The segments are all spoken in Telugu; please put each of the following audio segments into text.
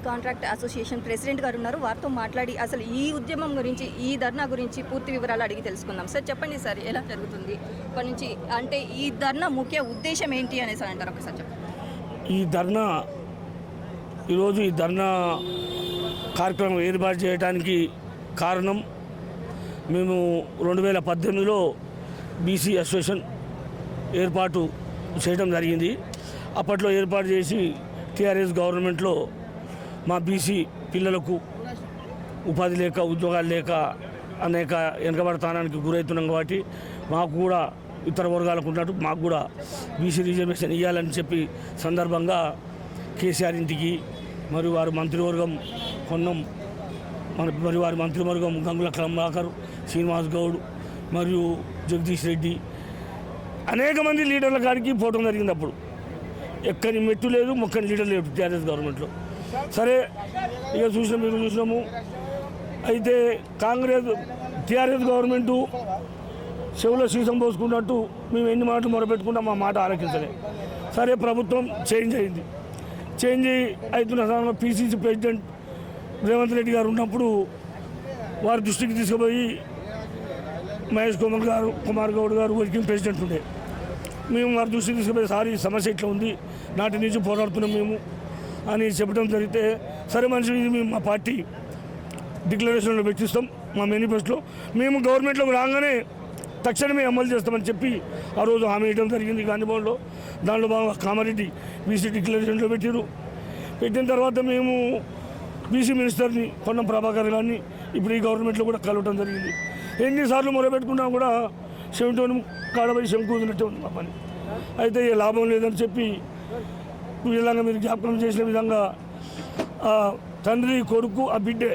కాంట్రాక్ట్ అసోసియేషన్ ప్రెసిడెంట్ గారు ఉన్నారు. వారితో మాట్లాడి అసలు ఈ ఉద్యమం గురించి, ఈ ధర్నా గురించి పూర్తి వివరాలు అడిగి తెలుసుకుందాం. సార్ చెప్పండి సార్, ఎలా జరుగుతుంది ఇప్పటి నుంచి, అంటే ఈ ధర్నా ముఖ్య ఉద్దేశం ఏంటి అనేసి అంటారు, ఒకసారి చెప్పండి. ఈరోజు ఈ ధర్నా కార్యక్రమం ఏర్పాటు చేయడానికి కారణం, మేము 2018లో బీసీ అసోసియేషన్ ఏర్పాటు చేయడం జరిగింది. అప్పట్లో ఏర్పాటు చేసి టీఆర్ఎస్ గవర్నమెంట్లో మా బీసీ పిల్లలకు ఉపాధి లేక, ఉద్యోగాలు లేక అనేక వెనకబడతానానికి గురవుతున్నాం. కాబట్టి మాకు కూడా ఇతర వర్గాలకు ఉన్నట్టు మాకు కూడా బీసీ రిజర్వేషన్ ఇవ్వాలని చెప్పి సందర్భంగా కేసీఆర్ ఇంటికి మరియు వారి మంత్రివర్గం కొన్నం, మరి వారి మంత్రివర్గం గంగుల కమలాకర్, శ్రీనివాస్ గౌడ్ మరియు జగదీష్ రెడ్డి అనేక మంది లీడర్ల కాడికి పోవడం జరిగింది. అప్పుడు ఎక్కని మెట్టు లేదు, మొక్కని లీడర్ లేదు టీఆర్ఎస్ గవర్నమెంట్లో. సరే, ఇక మీరు చూసినాము. అయితే టీఆర్ఎస్ గవర్నమెంటు చెవులో సీసం పోసుకున్నట్టు మేము ఎన్ని మాటలు మొరపెట్టుకున్నా మా మాట ఆలకించలే. సరే, ప్రభుత్వం చేంజ్ అయింది. చేంజ్ అవుతున్న సమయంలో పీసీసీ ప్రెసిడెంట్ రేవంత్ రెడ్డి గారు ఉన్నప్పుడు వారి దృష్టికి తీసుకుపోయి మహేష్ కుమార్ గౌడ్ గారు వర్కింగ్ ప్రెసిడెంట్ ఉండే, మేము వారి దృష్టికి తీసుకుపోయి సార్ ఈ సమస్య ఇట్లా ఉంది, నాటి నుంచి పోరాడుతున్నాం మేము అని చెప్పడం జరిగితే, సరే మనిషి ఇది మేము మా పార్టీ డిక్లరేషన్లో పెట్టిస్తాం, మా మేనిఫెస్టోలో మేము గవర్నమెంట్లోకి రాగానే తక్షణమే అమలు చేస్తామని చెప్పి ఆ రోజు హామీ ఇవ్వడం జరిగింది గాంధీభవన్లో. దాంట్లో బాగా కామారెడ్డి బీసీ డిక్లరేషన్లో పెట్టిన తర్వాత మేము బీసీ మినిస్టర్ని పొన్నం ప్రభాకర్ గారిని ఇప్పుడు ఈ గవర్నమెంట్లో కూడా కలవటం జరిగింది. ఎన్నిసార్లు మొరపెట్టుకున్నా కూడా చెవిటోని కాడబడి శంకున్నట్టే ఉంది మా పని. అయితే ఏ లాభం లేదని చెప్పి ఈ విధంగా మీరు జ్ఞాపకం చేసిన విధంగా తండ్రి కొడుకు ఆ బిడ్డే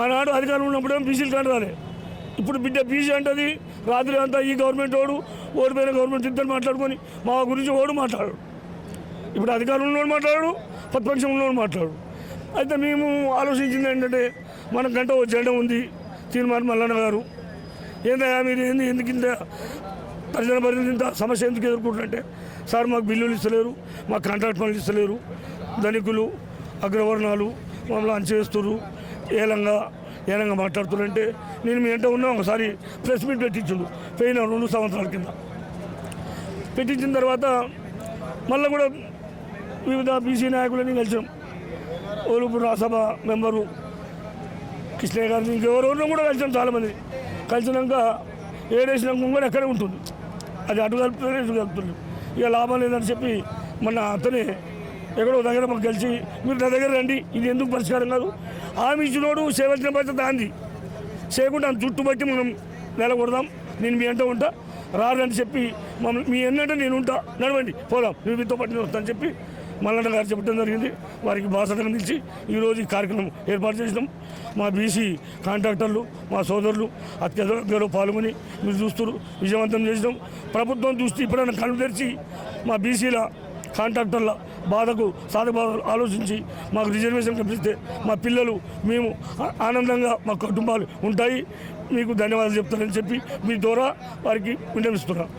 ఆనాడు అధికారం ఉన్నప్పుడేమో బీసీలు కాదు రాలే, ఇప్పుడు బిడ్డ బీసీ అంటది. రాత్రి అంతా ఈ గవర్నమెంట్ ఓడిపోయిన గవర్నమెంట్ ఇద్దరు మాట్లాడుకొని మా గురించి మాట్లాడు. ఇప్పుడు అధికారం ఉన్నవాడు మాట్లాడు, ప్రతిపక్షం ఉన్నవాడు మాట్లాడు. అయితే మేము ఆలోచించింది ఏంటంటే, మనకంటే ఓ జెండా ఉంది, తీర్మానం మల్లన్న గారు, ఏందయ్యా మీరు ఎందుకు ఇంత ప్రజల పరిస్థితి ఇంత సమస్య ఎందుకు ఎదుర్కొంటుంటే, సార్ మాకు బిల్లులు ఇస్తలేరు, మాకు కాంట్రాక్ట్ పనులు ఇస్తలేరు, ధనికులు అగ్రవర్ణాలు మమ్మల్ని అంచేస్తున్నారు, ఏలంగా మాట్లాడుతున్నారంటే, నేను మీ వెంట ఉన్నా ఒకసారి ప్రెస్ మీట్ పెట్టించుండు పోయిన 2 సంవత్సరాల కింద. పెట్టించిన తర్వాత మళ్ళీ కూడా వివిధ బీసీ నాయకులని కలిసాం. ఓలుపూర్ రాజ్యసభ మెంబరు కృష్ణయ్య గారిని, ఇంకెవరెవరినో కూడా కలిసాం చాలామంది. కలిసినాక ఏడేసిన కూడా ఎక్కడే ఉంటుంది, అది అటు కలుపుతుంది ఇటు కలుపుతుంది. ఇక లాభం లేదని చెప్పి మొన్న అతనే ఎక్కడో దగ్గర మాకు కలిసి, మీరు నా దగ్గర రండి, ఇది ఎందుకు పరిష్కారం కాదు, హామీ ఇచ్చినోడు చేయవలసిన బాధ్యత అంది, చేయకుండా చుట్టుబట్టి మనం నెలకొడదాం, నేను మీ వెంట ఉంటా, రారని చెప్పి మమ్మల్ని మీ ఎన్నంటే నేను ఉంటా, నడవండి పోదాం, మీరు మీతో పట్టి నేను వస్తాను చెప్పి మల్లన్న గారు చెప్పడం జరిగింది. వారికి బాసటగా నిలిచి ఈరోజు ఈ కార్యక్రమం ఏర్పాటు చేసినాం. మా బీసీ కాంట్రాక్టర్లు, మా సోదరులు అత్యధికంగా పాల్గొని మీరు చూస్తున్నారు, విజయవంతం చేసినాం. ప్రభుత్వం దృష్టి ఇప్పుడైనా కళ్ళు తెరిచి మా బీసీల కాంట్రాక్టర్ల బాధకు సాధబాధలు ఆలోచించి మాకు రిజర్వేషన్ కల్పిస్తే మా పిల్లలు మేము ఆనందంగా మా కుటుంబాలు ఉంటాయి. మీకు ధన్యవాదాలు చెప్తానని చెప్పి మీ ద్వారా వారికి విన్నవిస్తున్నాను.